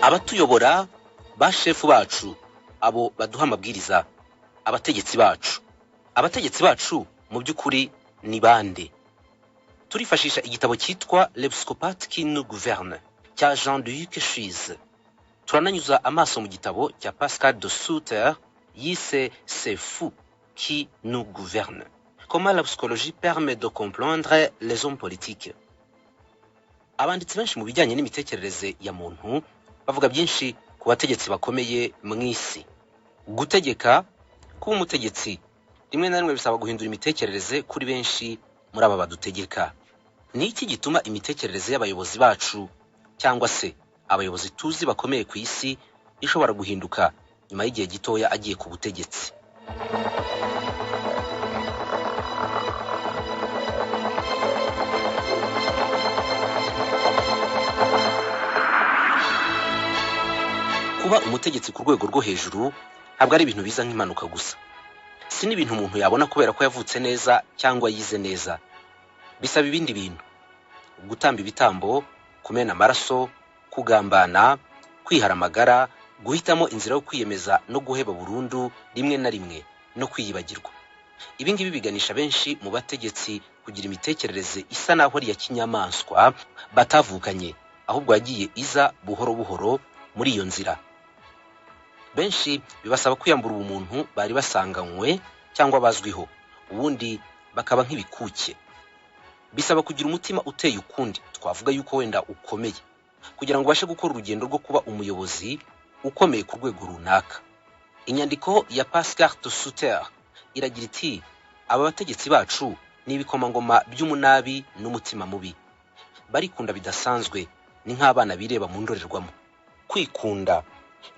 abatuyobora bashefu bacu abo baduha amabwiriza abategetsi bacu mu by'ukuri ni bande? Turifashisha igitabo cyitwa Le psychopathe qui nous gouverne cya Jean-Luc Schise. Turananyuza amaso mu gitabo cya Pascal de Souter yise C'est fou qui nous gouverne. Comment la psychologie permet de comprendre les hommes politiques. Abanditsi benshi mu bijyanye n'imitekerereze ya muntu bavuga byinshi ku bategetsi bakomeye mu isi. Gutegeka kuba umutegetsi rimwe na rimwe bisaba guhindura imitekerereze kuri benshi muri aba badutegeka. Ni iki gituma imitekerereze y'abayobozi bacu cyangwa se abayobozi tuzi bakomeye ku isi ishobora guhinduka nyuma y'igihe gitoya agiye ku butegetsi? Kuba umutegetsi ku rwego rwo hejuru ntabwo ari ibintu biza nk'impanuka gusa. Si n'ibintu umuntu yabona kubera ko yavutse neza cyangwa yize neza. Bisaba ibindi bintu: gutamba ibitambo, kumena amaraso, kugambana, kwihara amagara, guhitamo inzira yo kwiyemeza no guheba burundu rimwe na rimwe no kwiyibagirwa. Ibi ngibi biganisha benshi mu bategetsi kugira imitekerereze isa naho ari ya kinyamaswa batavukanye, ahubwo yagiye iza buhoro buhoro muri iyo nzira. Benshi bibasaba kwiyambura ubumuntu bari basanganywe cyangwa bazwiho, ubundi bakaba nk'ibikuke. Bisaba kugira umutima uteye ukundi, twavuga yuko wenda ukomeye, kugira ngo ubashe gukora urugendo rwo kuba umuyobozi ukomeye ku rwego runaka. Inyandiko ya Pascal de Souter iragira iti aba bategetsi bacu ni ibikomangoma by'umunabi n'umutima mubi. Barikunda bidasanzwe, ni nk'abana bireba mu ndorerwamo. Kwikunda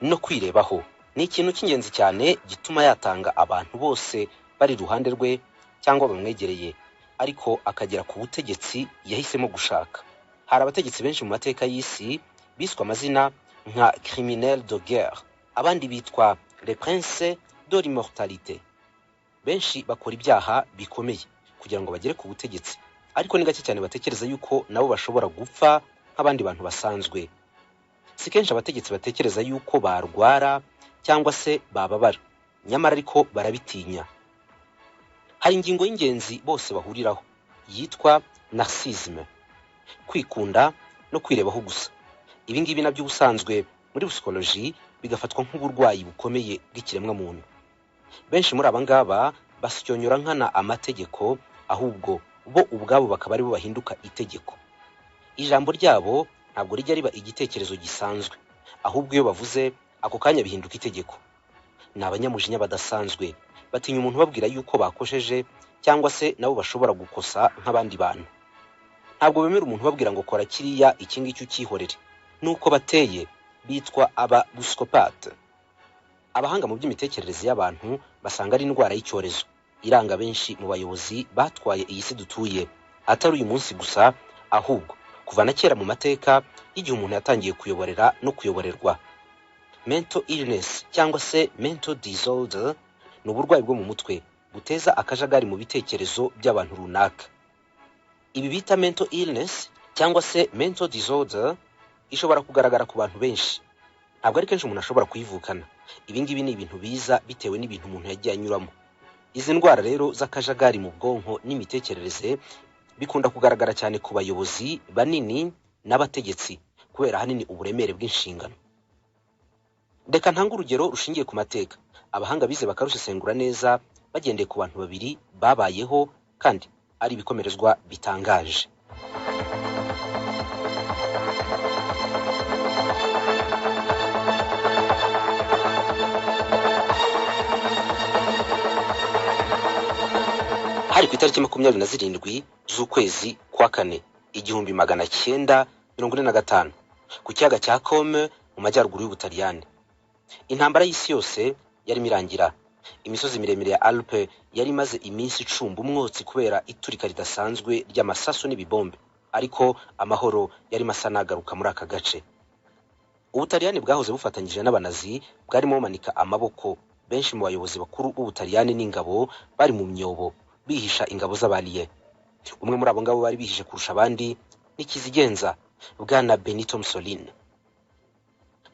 no kwirebaho ni ikintu cy'ingenzi cyane gituma yatanga abantu bose bari ruhande rwe cyangwa bamwegereye, ariko akagera ku butegetsi yahisemo gushaka. Hari abategetsi benshi mu mateka y'isi biswe amazina nka criminel de guerre, abandi bitwa le prince de l'immortalité. Benshi bakora ibyaha bikomeye kugira ngo bagere ku butegetsi, ariko ni gake cyane batekereza yuko nabo bashobora gupfa nk'abandi bantu basanzwe. Si kenshi abategetsi batekereza yuko barwara cyangwa se bababara, nyamara ariko barabitinya. Hari ingingo y'ingenzi bose bahuriraho yitwa narcissisme, kwikunda no kwirebaho gusa. Ibi ngibi nabyo ubusanzwe muri psychologie bigafatwa nk'uburwayi bukomeye bw'ikiremwa muntu. Benshi muri aba ngaba basyonyora nkana amategeko, ahubwo bo ubwabo bakaba ari bo bahinduka itegeko. Ijambo ryabo ntabwo rijya riba igitekerezo gisanzwe, ahubwo iyo bavuze ako kanya bihinduka itegeko. Ni abanyamujinya badasanzwe, batinya umuntu babwira yuko bakosheje cyangwa se nabo bashobora gukosa nk'abandi bantu. Ntabwo bemera umuntu babwira ngo kora kiriya iki ngiki ukihorere. Nuko bateye bitwa aba psychopathe. Abahanga mu by'imitekerereze y'abantu basanga ari indwara y'icyorezo iranga benshi mu bayobozi batwaye iyi si dutuye, atari uyu munsi gusa, ahubwo kuva na kera mu mateka y'igihe umuntu yatangiye kuyoborera no kuyoborerwa. Mental illness cyangwa se mental disorder ni uburwayi bwo mu mutwe buteza akajagari mu bitekerezo by'abantu runaka. Ibi bita mental illness cyangwa se mental disorder ishobora kugaragara ku bantu benshi, ntabwo ari kenshi umuntu ashobora kuyivukana. Ibi ngibi ni ibintu biza bitewe n'ibintu umuntu yagiye anyuramo. Izi ndwara rero z'akajagari mu bwonko n'imitekerereze bikunda kugaragara cyane ku bayobozi banini n'abategetsi kubera hanini uburemere bw'inshingano. Reka ntanga urugero rushingiye ku mateka. Abahanga bize bakarusesengura neza bagendeye ku bantu babiri babayeho kandi ari ibikomerezwa bitangaje. Hari ku itariki 27 z'ukwezi kwa kane 1945 ku kiyaga cya Comme mu majyaruguru y'Ubutaliyani. Intambara y'isi yose yari mirangira. Imisozi miremire ya Alpe yari maze iminsi icumba umwotsi kubera iturika ridasanzwe ry'amasasu n'ibibombe, ariko amahoro yari masanagaruka muri aka gace. Ubutaliyani bwahoze bufatanyije n'abanazi bwarimo bumanika amaboko. Benshi mu bayobozi bakuru b'Ubutaliyani n'ingabo bari mu myobo bihisha ingabo z'abaliye. umwe muri abo ngabo bari bihishe kurusha abandi n'ikizigenza bwana Benito Mussolini.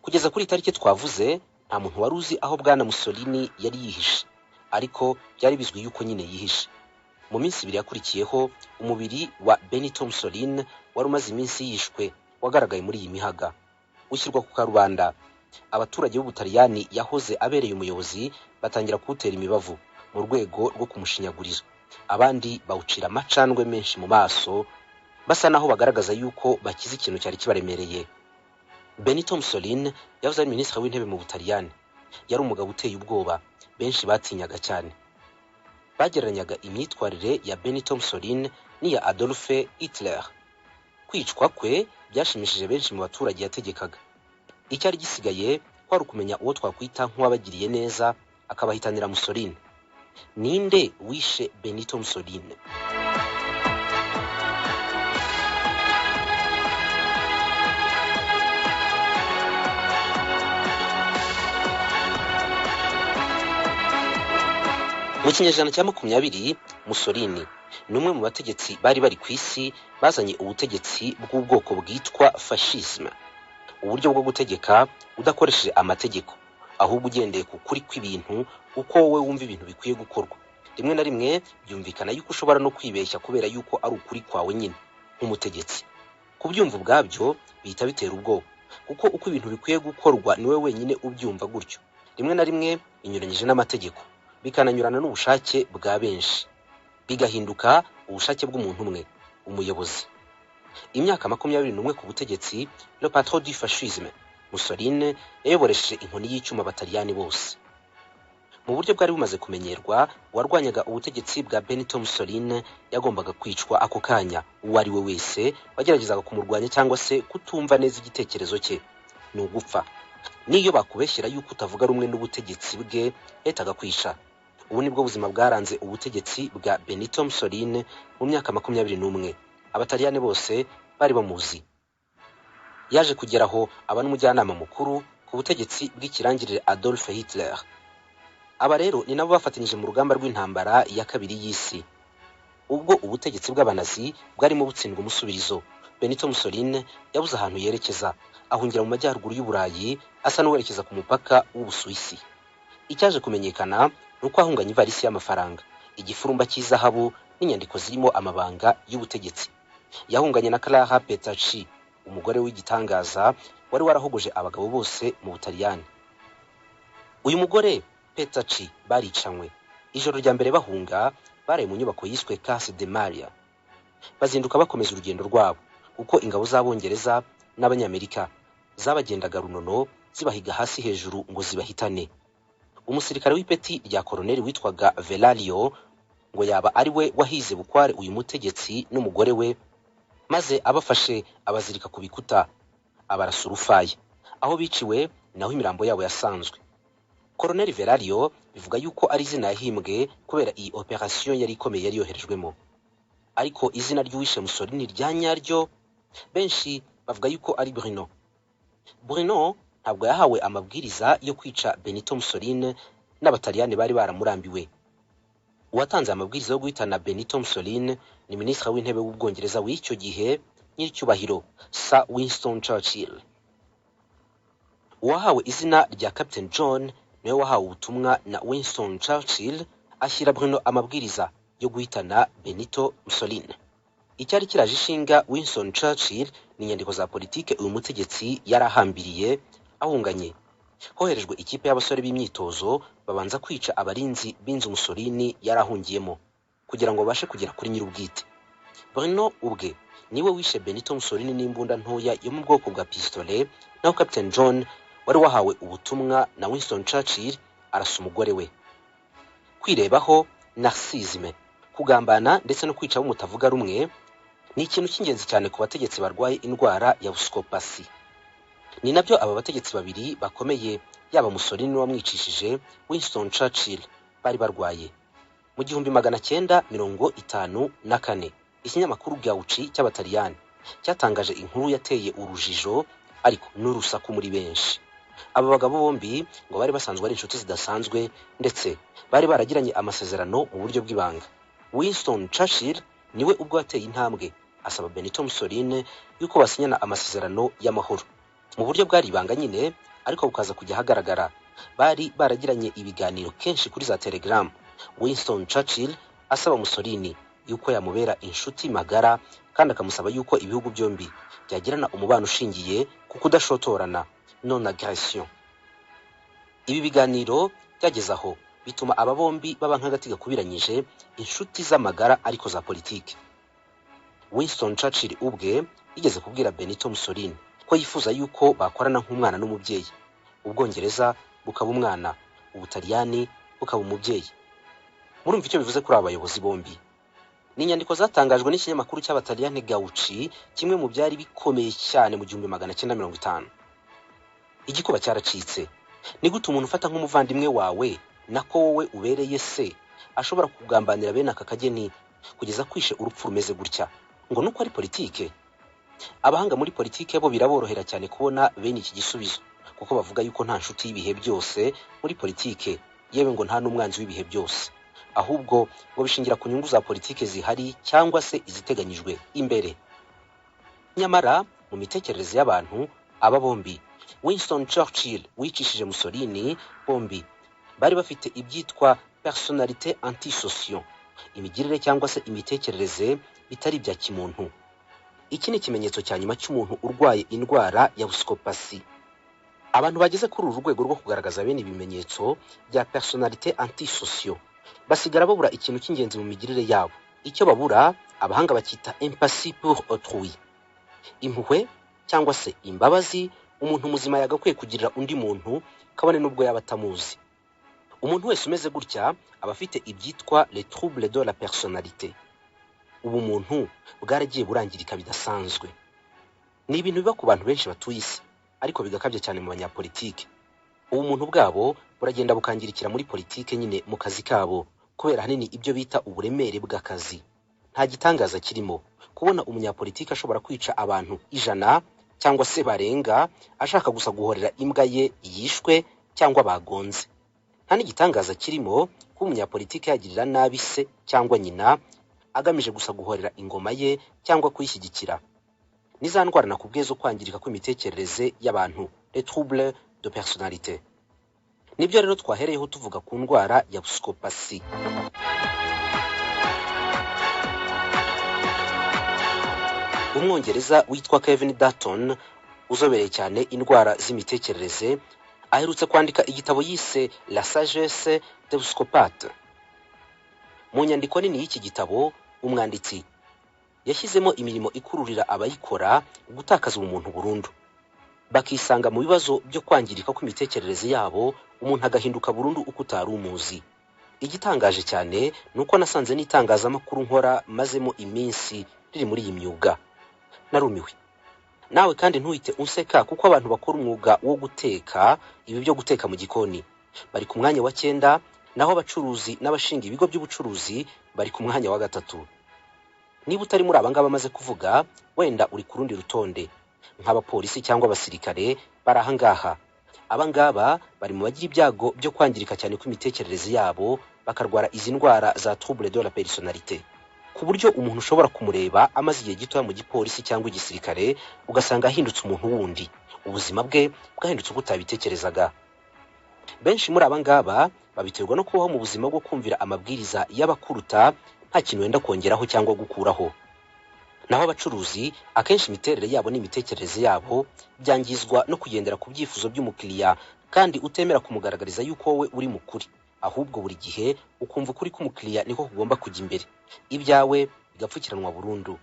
Kugeza kuri tariki twavuze nta muntu wari uzi aho bwana Mussolini yari yihishe, ariko byari bizwi yuko nyine yihishe. Mu minsi ibiri yakurikiyeho umubiri wa Benito Mussolini wari umaze iminsi yishwe wagaragaye muri iyi mihaga ushyirwa ku karubanda. Abaturage b'Ubutaliyani yahoze abereye umuyobozi batangira kuwutera imibavu mu rwego rwo kumushinyagurira. Abandi bawucira amacandwe menshi mu maso basa naho bagaragaza yuko bakize ikintu cyari kibaremereye. Benito Mussolini yahoze ari minisitiri w'intebe mu Butaliyani. Yari umugabo uteye ubwoba, benshi batinyaga cyane. Bagereranyaga imyitwarire ya Benito Mussolini n'iya Adolf Hitler. Kwicwa kwe byashimishije benshi mu baturage yategekaga. Icyari gisigaye kwari ukumenya uwo twakwita nk'uwabagiriye neza akabahitanira Mussolini. Ninde wishe Benito Mussolini? Mu kinyejana cya 20 Mussolini ni umwe mu bategetsi bari bari ku isi bazanye ubutegetsi bw'ubwoko bwitwa fascisme, uburyo bwo gutegeka udakoresheje amategeko ahubwo ugendeye ku kuri kw'ibintu uko wowe wumva ibintu bikwiye gukorwa. Rimwe na rimwe byumvikana yuko ushobora no kwibeshya kubera yuko ari ukuri kwawe nyine nk'umutegetsi. Kubyumva ubwabyo bihita bitera ubwoba, kuko uko ibintu bikwiye gukorwa ni wowe wenyine ubyumva gutyo. Rimwe na rimwe binyuranyije n'amategeko, bikananyurana n'ubushake bwa benshi, bigahinduka ubushake bw'umuntu umwe, umuyobozi. Imyaka 21 ku butegetsi, le patron du fascisme, Mussolini yayoboresheje inkoni y'icyuma Abataliyani bose. Mu buryo bwari bumaze kumenyerwa, warwanyaga ubutegetsi bwa Benito Mussolini yagombaga kwicwa ako kanya. Uwo ari we wese wageragezaga kumurwanya cyangwa se kutumva neza igitekerezo cye ni ugupfa. Niyo bakubeshyira yuko utavuga rumwe n'ubutegetsi bwe yahitaga kwisha. Ubu nibwo buzima bwaranze ubutegetsi bwa Benito Mussolini mu myaka 21. Abataliyani bose bari bamuzi. Yaje kugeraho aba n'umujyanama mukuru ku butegetsi bw'ikirangirire Adolf Hitler. Aba rero ni nabo bafatanyije mu rugamba rw'intambara ya kabiri y'isi. Ubwo ubutegetsi bw'abanazi bwarimo butsindwa umusubirizo, Benito Mussolini yabuze ahantu yerekeza, ahungira mu majyaruguru y'Uburayi asa n'uwerekeza ku mupaka w'Ubusuwisi. Icyaje kumenyekana nuko ahunganye ivarisi y'amafaranga, igifurumba cy'izahabu n'inyandiko zirimo amabanga y'ubutegetsi. Yahunganye na Clara Petacci, umugore w'igitangaza wari warahogoje abagabo bose mu Butaliyani. Uyu mugore Petacci baricanywe. Ijoro rya mbere bahunga baraye mu nyubako yiswe Casa de Maria. Bazinduka bakomeza urugendo rwabo kuko ingabo z'Abongereza n'Abanyamerika zabagendaga runono zibahiga hasi hejuru ngo zibahitane. Umusirikare w'ipeti rya koloneli witwaga Velario ngo yaba ari we wahize bukware uyu mutegetsi n'umugore we, maze abafashe abazirika ku bikuta abarasa urufaya. Aho biciwe naho imirambo yabo yasanzwe. Koloneli Velario bivuga yuko ari izina yahimbwe kubera iyi operation yari ikomeye yari yoherejwemo. Ariko izina ry'uwishe Mussolini rya nyaryo benshi bavuga yuko ari Bruno. Bruno ntabwo yahawe amabwiriza yo kwica Benito Mussolini n'Abataliyani bari baramurambiwe. Uwatanze amabwiriza yo guhitana Benito Mussolini ni minisitiri w'intebe w'Ubwongereza w'icyo gihe, nyiricyubahiro Sir Winston Churchill. Uwahawe izina rya Captain John niwe wahawe ubutumwa na Winston Churchill ashyira Bruno amabwiriza yo guhitana Benito Mussolini. Icyari kiraje ishinga Winston Churchill ni inyandiko za politike uyu mutegetsi yarahambiriye ahunganye. Hoherejwe ikipe y'abasore b'imyitozo babanza kwica abarinzi b'inzu Mussolini yarahungiyemo kugira ngo bashe kugera kuri nyir'ubwite. Bruno ubwe niwe wishe Benito Mussolini n'imbunda ntoya yo mu bwoko bwa pistolet, naho Captain John wari wahawe ubutumwa na Winston Churchill arasa umugore we. Kwirebaho narcissisme, kugambana ndetse no kwica abo mutavuga rumwe ni ikintu cy'ingenzi cyane ku bategetsi barwaye indwara ya psychopathy. Ni nabyo aba bategetsi babiri bakomeye yaba Mussolini wamwicishije Winston Churchill bari barwaye. Mu 1954 ikinyamakuru Gauchi cy'Abataliyani cyatangaje inkuru yateye urujijo ariko n'urusaku muri benshi. Aba bagabo bombi ngo bari basanzwe ari inshuti zidasanzwe ndetse bari baragiranye amasezerano mu buryo bw'ibanga. Winston Churchill niwe ubwo yateye intambwe asaba Benito Mussolini yuko basinyana amasezerano y'amahoro mu buryo bwari ibanga nyine, ariko bukaza kujya hagaragara. Bari baragiranye ibiganiro kenshi kuri za Telegram, Winston Churchill asaba Mussolini yuko yamubera inshuti magara kandi akamusaba yuko ibihugu byombi byagirana umubano ushingiye ku kudashotorana, non agression. Ibi biganiro byageze aho bituma aba bombi baba nk'agati gakubiranyije, inshuti z'amagara ariko za politiki. Winston Churchill ubwe yigeze kubwira Benito Mussolini ko yifuza yuko bakorana nk'umwana n'umubyeyi, Ubwongereza bukaba umwana, Ubutaliyani bukaba umubyeyi. Murumva icyo bivuze kuri abayobozi bombi. Ni inyandiko zatangajwe n'ikinyamakuru cy'Abataliyani Gauci, kimwe mu byari bikomeye cyane mu 1950. Igikuba cyaracitse. Ni gute umuntu ufata nk'umuvandimwe wawe nako wowe ubereye se ashobora kugambanira bene aka kageni kugeza kwishe urupfu rumeze gutya, ngo nuko ari politike? Abahanga muri politike bo biraborohera cyane kubona bene iki gisubizo, kuko bavuga yuko nta nshuti y'ibihe byose muri politike, yewe ngo nta n'umwanzi w'ibihe byose, ahubwo ngo bishingira ku nyungu za politike zihari cyangwa se iziteganyijwe imbere. Nyamara mu mitekerereze y'abantu, aba bombi, Winston Churchill wicishije Mussolini, bombi bari bafite ibyitwa personnalité antisocial, imigirire cyangwa se imitekerereze bitari bya kimuntu. Iki ni ikimenyetso cya nyuma cy'umuntu urwaye indwara ya psychopathy. Abantu bageze kuri uru rwego rwo kugaragaza bene ibimenyetso bya personnalité antisocial basigara babura ikintu cy'ingenzi mu migirire yabo. Icyo babura abahanga bakita empathie pour autrui, impuhwe cyangwa se imbabazi umuntu muzima yagakwiye kugirira undi muntu kabone nubwo yaba atamuzi. Umuntu wese umeze gutya aba afite ibyitwa les troubles de la personnalité. Ubu muntu bwaragiye burangirika bidasanzwe. Ni ibintu biba ku bantu benshi batuye isi, ariko bigakabye cyane mu banyapolitike. Ubu muntu bwabo buragenda bukangirikira muri politike nyine mu kazi kabo, kubera hanini ibyo bita uburemere bw'akazi. Nta gitangaza kirimo kubona umunyapolitike ashobora kwica abantu 100 cyangwa se barenga ashaka gusa guhorera imbwa ye yishwe cyangwa bagonze. Nta n'igitangaza kirimo ko umunyapolitike yagirira nabi se cyangwa nyina agamije gusa guhorera ingoma ye cyangwa kuyishyigikira. Niza ndwara nakubwiye zo kwangirika kw'imitekerereze y'abantu, les troubles de personnalité. Nibyo rero twahereyeho tuvuga ku ndwara ya psychopathy. Umwongereza witwa Kevin Dutton uzobereye cyane indwara z'imitekerereze aherutse kwandika igitabo yise La sagesse des psychopathes. Mu nyandiko nini y'iki gitabo, umwanditsi yashyizemo imirimo ikururira abayikora gutakaza umuntu burundu, bakisanga mu bibazo byo kwangirika kw'imitekerereze yabo, umuntu agahinduka burundu uko utari umuzi. Igitangaje cyane nuko nasanze n'itangazamakuru nkora mazemo iminsi riri muri iyi myuga. Narumiwe. Nawe kandi ntuhite unseka, kuko abantu bakora umwuga wo guteka, ibi byo guteka mu gikoni, bari ku mwanya wa 9, naho abacuruzi n'abashinga ibigo by'ubucuruzi bari ku mwanya wa 3. Niba utari muri abangaba bamaze kuvuga, wenda uri ku rundi rutonde, nk'abapolisi cyangwa abasirikare barahangaha. Abangaba bari mu bagira ibyago byo kwangirika cyane kw'imitekerereze yabo, bakarwara izi ndwara za trouble de la personnalité, ku buryo umuntu ushobora kumureba amaze igihe gito mu gipolisi cyangwa igisirikare ugasanga ahindutse umuntu wundi, ubuzima bwe bwahindutse uko utabitekerezaga. Benshi muri abangaba babiterwa no kubaho mu buzima bwo kumvira amabwiriza y'abakuruta, nta kintu wenda kongeraho cyangwa gukuraho. Naho abacuruzi akenshi imiterere yabo n'imitekerereze yabo byangizwa no kugendera ku byifuzo by'umukiriya, kandi utemera kumugaragariza yuko wowe uri mukuri, ahubwo buri gihe ukumva ukuri k'umukiriya niko kugomba kujya imbere, ibyawe bigapfukiranwa burundu.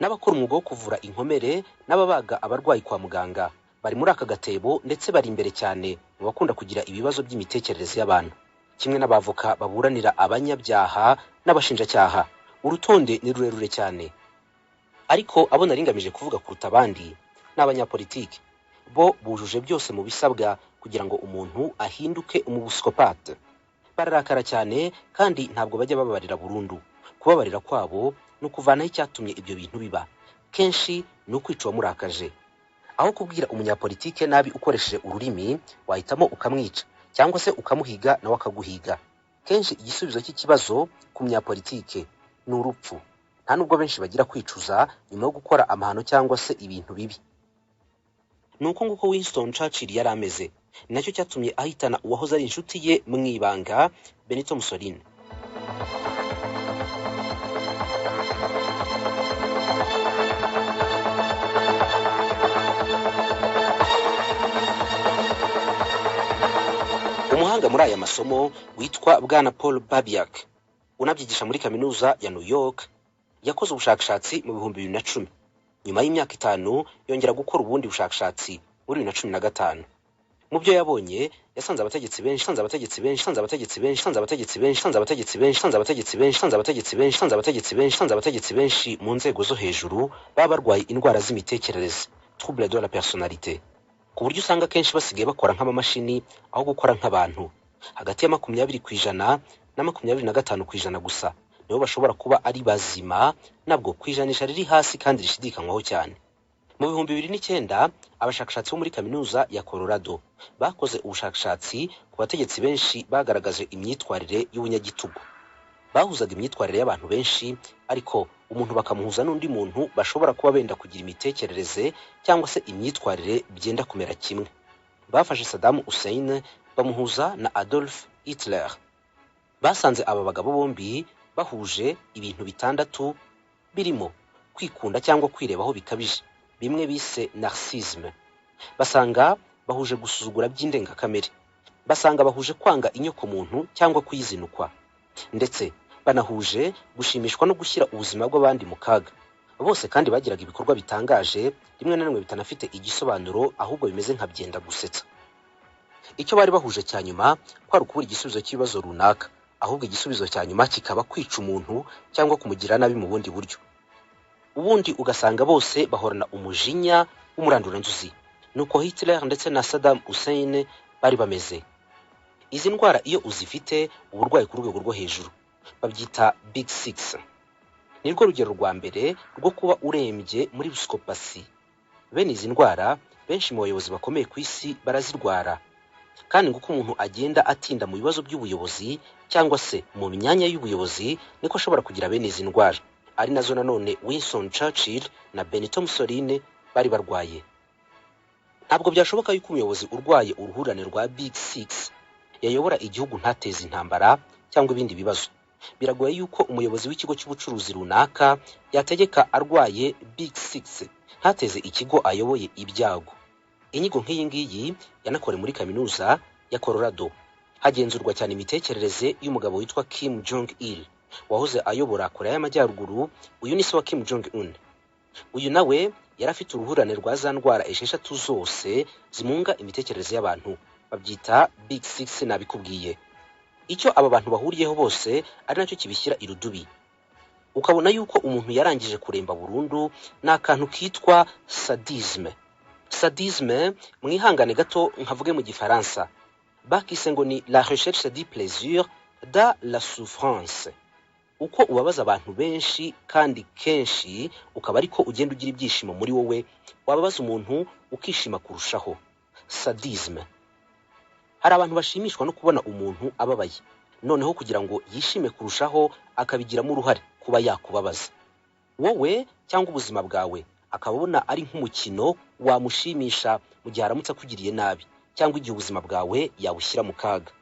N'abakora umwuga wo kuvura inkomere n'ababaga abarwayi kwa muganga bari muri aka gatebo, ndetse bari imbere cyane mu bakunda kugira ibibazo by'imitekerereze y'abantu, kimwe n'abavoka baburanira abanyabyaha n'abashinjacyaha. Urutonde ni rurerure cyane, ariko abo naringamije kuvuga kuruta abandi n'abanyapolitike. Bo bujuje byose mu bisabwa kugira ngo umuntu ahinduke umupsychopathe. Bararakara cyane kandi ntabwo bajya bababarira burundu. Kubabarira kwabo no kuvanaho icyatumye ibyo bintu biba, kenshi ni ukwica uwamurakaje. Aho kubwira umunyapolitike nabi ukoresheje ururimi, wahitamo ukamwica cyangwa se ukamuhiga nawe akaguhiga. Kenshi igisubizo cy'ikibazo ku munyapolitike ni urupfu. Nta nubwo benshi bagira kwicuza nyuma yo gukora amahano cyangwa se ibintu bibi. Nuko nguko Winston Churchill yari ameze, ni nacyo cyatumye ahitana uwahoze ari inshuti ye mu ibanga, Benito Mussolini. Umuhanga muri aya masomo witwa Bwana Paul Babiak, unabyigisha muri kaminuza ya New York, yakoze ubushakashatsi mu 2010. Nyuma y'imyaka 5 yongera gukora ubundi bushakashatsi muri 2015. Mu byo yabonye, yasanze abategetsi benshi mu nzego zo hejuru baba barwaye indwara z'imitekerereze, trouble de la personnalité, ku buryo usanga kenshi basigaye bakora nk'amamashini aho gukora nk'abantu. Hagati ya 20% na 25% gusa nibo bashobora kuba ari bazima, nabwo kwijanisha riri hasi kandi rishidikanywaho cyane. Mu 2009 abashakashatsi bo muri kaminuza ya Colorado bakoze ubushakashatsi ku bategetsi benshi bagaragaje imyitwarire y'ubunyagitugu. Bahuzaga imyitwarire y'abantu benshi, ariko umuntu bakamuhuza n'undi muntu bashobora kuba benda kugira imitekerereze cyangwa se imyitwarire byenda kumera kimwe. Bafashe Saddam Hussein bamuhuza na Adolf Hitler. Basanze aba bagabo bombi bahuje ibintu 6 birimo kwikunda cyangwa kwirebaho bikabije, bimwe bise narcissisme. Basanga bahuje gusuzugura by'indengakamere. Basanga bahuje kwanga inyoko muntu cyangwa kuyizinukwa, ndetse banahuje gushimishwa no gushyira ubuzima bw'abandi mu kaga. Bose kandi bagiraga ibikorwa bitangaje, rimwe na rimwe bitanafite igisobanuro, ahubwo bimeze nka byenda gusetsa. Icyo bari bahuje cya nyuma kwari ukubura igisubizo cy'ibibazo runaka, ahubwo igisubizo cya nyuma kikaba kwica umuntu cyangwa kumugira nabi mu bundi buryo. Ubundi ugasanga bose bahorana umujinya w'umuranduranzuzi. Nuko Hitler ndetse na Saddam Hussein bari bameze. Izi ndwara iyo uzifite uburwayi ku rwego rwo hejuru babyita Big 6. Nirwo rugero rwa mbere rwo kuba urembye muri psychopathy. Bene izi ndwara benshi mu bayobozi bakomeye ku isi barazirwara, kandi nguko umuntu agenda atinda mu bibazo by'ubuyobozi cyangwa se mu myanya y'ubuyobozi niko ashobora kugira bene izi ndwara, ari nazo nanone Winston Churchill na Benito Mussolini bari barwaye. Ntabwo byashoboka yuko umuyobozi urwaye uruhurane rwa Big 6 yayobora igihugu ntateze intambara cyangwa ibindi bibazo. Biragoye yuko umuyobozi w'ikigo cy'ubucuruzi runaka yategeka arwaye Big 6 ntateze ikigo ayoboye ibyago. Inyigo nk'iyi ngiyi yanakore muri kaminuza ya Colorado. Hagenzurwa cyane imitekerereze y'umugabo witwa Kim Jong Il, wahoze ayobora Korea y'Amajyaruguru. Uyu ni se wa Kim Jong Un. Uyu nawe yarafite uruhurane rwa za ndwara 6 zose zimunga imitekerereze y'abantu, babyita Big 6 nabikubwiye. Icyo aba bantu bahuriyeho bose ari nacyo kibishyira irudubi. Ukabona yuko umuntu yarangije kuremba burundu n'akantu kitwa sadisme. Sadisme, mwihangane gato nkavuge mu gifaransa, bakise ngo ni la recherche du plaisir dans la souffrance. Uko ubabaza abantu benshi kandi kenshi ukaba ariko ugenda ugira ibyishimo muri wowe, wababaza umuntu ukishima kurushaho. Sadisme. Hari abantu bashimishwa no kubona umuntu ababaye, noneho kugira ngo yishime kurushaho akabigiramo uruhare kuba yakubabaza. Wowe cyangwa ubuzima bwawe akabona ari nk'umukino wamushimisha mu gihe aramutse akugiriye nabi, cyangwa igihe ubuzima bwawe yawushyira mu kaga.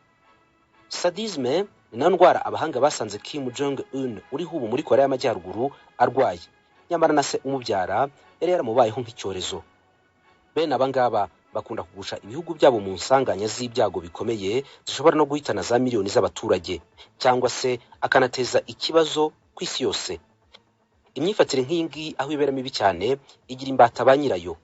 Sadisme ni na ndwara abahanga basanze Kim Jong Un uriho ubu muri Korea y'Amajyaruguru arwaye, nyamara na se umubyara yari yaramubayeho nk'icyorezo. Bene abangaba bakunda kugusha ibihugu byabo mu nsanganya z'ibyago bikomeye zishobora no guhitana za miliyoni z'abaturage, cyangwa se akanateza ikibazo ku isi yose. Imyifatire nk'iyi ngiyi aho ibera mibi cyane igira imbata ba nyirayo.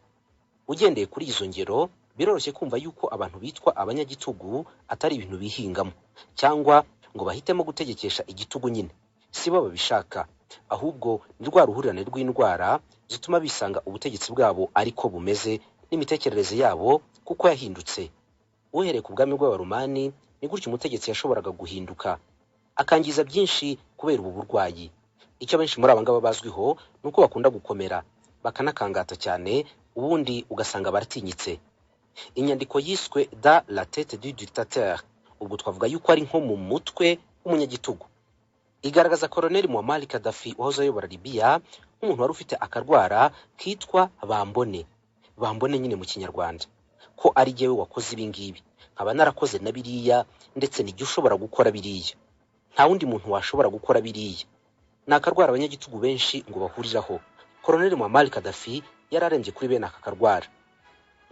Ugendeye kuri izo ngero, biroroshye kumva yuko abantu bitwa abanyagitugu atari ibintu bihingamo, cyangwa ngo bahitemo gutegekesha igitugu nyine. Si bo babishaka, ahubwo ni rwa ruhurirane rw'indwara zituma bisanga ubutegetsi bwabo ariko bumeze, n'imitekerereze yabo kuko yahindutse. Uhereye ku bwami bw'Abaromani ni gutyo umutegetsi yashoboraga guhinduka, akangiza byinshi kubera ubu burwayi. Icyo benshi muri abangaba bazwiho nuko bakunda gukomera, bakanakangata cyane, ubundi ugasanga baratinyitse. Inyandiko yiswe da la tête du dictateur, ubwo twavuga yuko ari nko mu mutwe w'umunyagitugu. igaragaza Colonel Muammar Gaddafi wahoze ayobora Libya nk'umuntu wari ufite akarwara kitwa bambone nyine mu kinyarwanda, ko ari jyewe wakoze ibi ngibi, nkaba narakoze na biriya, ndetse nijye ushobora gukora biriya, nta wundi muntu washobora gukora biriya. Ni akarwara abanyagitugu benshi ngo bahuriraho. Colonel Muammar Gaddafi yararembye kuri bene aka karwara.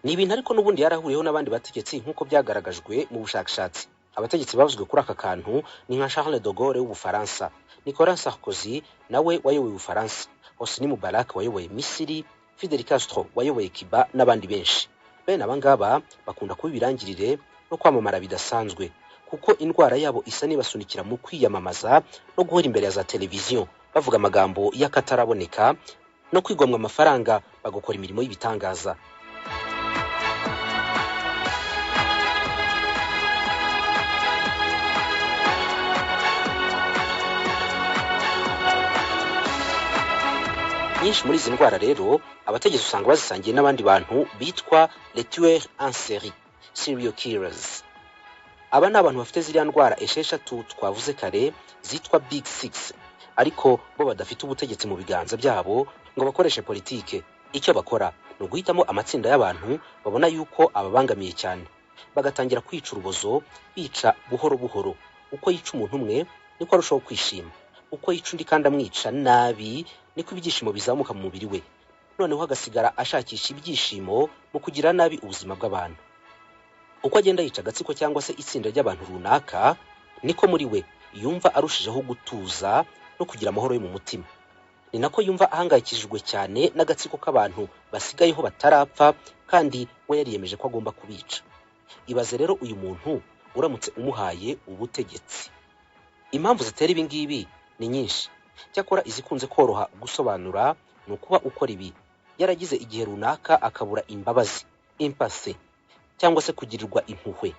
Ni ibintu ariko n'ubundi yarahuriyeho n'abandi bategetsi nk'uko byagaragajwe mu bushakashatsi. Abategetsi bavuzwe kuri aka kantu ni nka Charles de Gaulle w'Ubufaransa, Nicolas Sarkozy nawe wayoboye Ubufaransa, Hosni Mubarak wayoboye Misiri, Fidel Castro wayoboye Cuba n'abandi benshi. Bene aba ngaba bakunda kuba ibirangirire no kwamamara bidasanzwe, kuko indwara yabo isa nibasunikira mu kwiyamamaza no guhora imbere ya za televiziyo bavuga amagambo y'akataraboneka no kwigomwa amafaranga bagakora imirimo y'ibitangaza. Nyinshi muri izi ndwara rero abategetsi usanga bazisangiye n'abandi bantu bitwa les tueurs en série, serial killers. Aba ni abantu bafite ziriya ndwara esheshatu twavuze kare zitwa Big Six, ariko bo badafite ubutegetsi mu biganza byabo ngo bakoreshe politike. Icyo bakora ni uguhitamo amatsinda y'abantu babona yuko ababangamiye cyane, bagatangira kwica urubozo, bica buhoro buhoro. Uko yica umuntu umwe niko arushaho kwishima, uko yica undi kandi amwica nabi niko ibyishimo bizamuka mu mubiri we, noneho agasigara ashakisha ibyishimo mu kugira nabi ubuzima bw'abantu. Uko agenda yica agatsiko cyangwa se itsinda ry'abantu runaka, niko muri we yumva arushijeho gutuza no kugira amahoro yo mu mutima. Ni nako yumva ahangayikishijwe cyane n'agatsiko k'abantu basigayeho batarapfa, kandi we yariyemeje ko agomba kubica. Ibaze rero uyu muntu uramutse umuhaye ubutegetsi. Impamvu zitera ibi ngibi ni nyinshi, cyakora izikunze koroha gusobanura ni ukuba ukora ibi yaragize igihe runaka akabura imbabazi, empathy, cyangwa se kugirirwa impuhwe.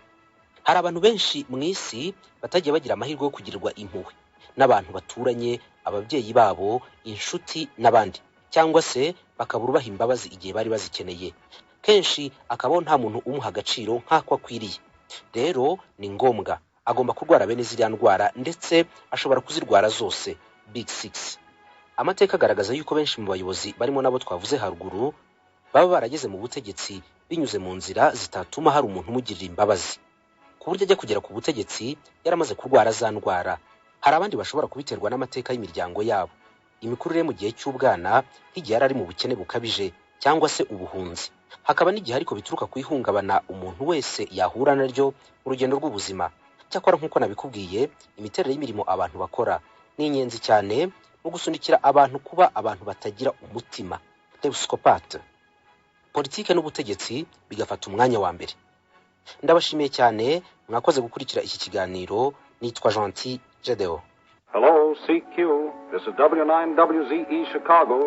Hari abantu benshi mu isi batagiye bagira amahirwe yo kugirirwa impuhwe n'abantu baturanye, ababyeyi babo, inshuti n'abandi, cyangwa se bakabura ubaha imbabazi igihe bari bazikeneye. Kenshi akabaho nta muntu umuha agaciro nk'ako akwiriye. Rero ni ngombwa agomba kurwara bene ziriya ndwara, ndetse ashobora kuzirwara zose, Big Six. Amateka agaragaza yuko benshi mu bayobozi barimo nabo twavuze haruguru baba barageze mu butegetsi binyuze mu nzira zitatuma hari umuntu umugirira imbabazi, ku buryo ajya kugera ku butegetsi yaramaze kurwara za ndwara. Hari abandi bashobora kubiterwa n'amateka y'imiryango yabo, imikurire mu gihe cy'ubwana, nk'igihe yari ari mu bukene bukabije cyangwa se ubuhunzi. Hakaba n'igihe ariko bituruka ku ihungabana umuntu wese yahura naryo mu rugendo rw'ubuzima. Cyakora nk'uko nabikubwiye, imiterere y'imirimo abantu bakora ni inyenzi cyane mu gusunikira abantu kuba abantu batagira umutima, psychopath. Politike n'ubutegetsi bigafata umwanya wa mbere. Ndabashimiye cyane mwakoze gukurikira iki kiganiro. Nitwa GENTIL GEDEO. Hello, CQ. This is W9WZE Chicago.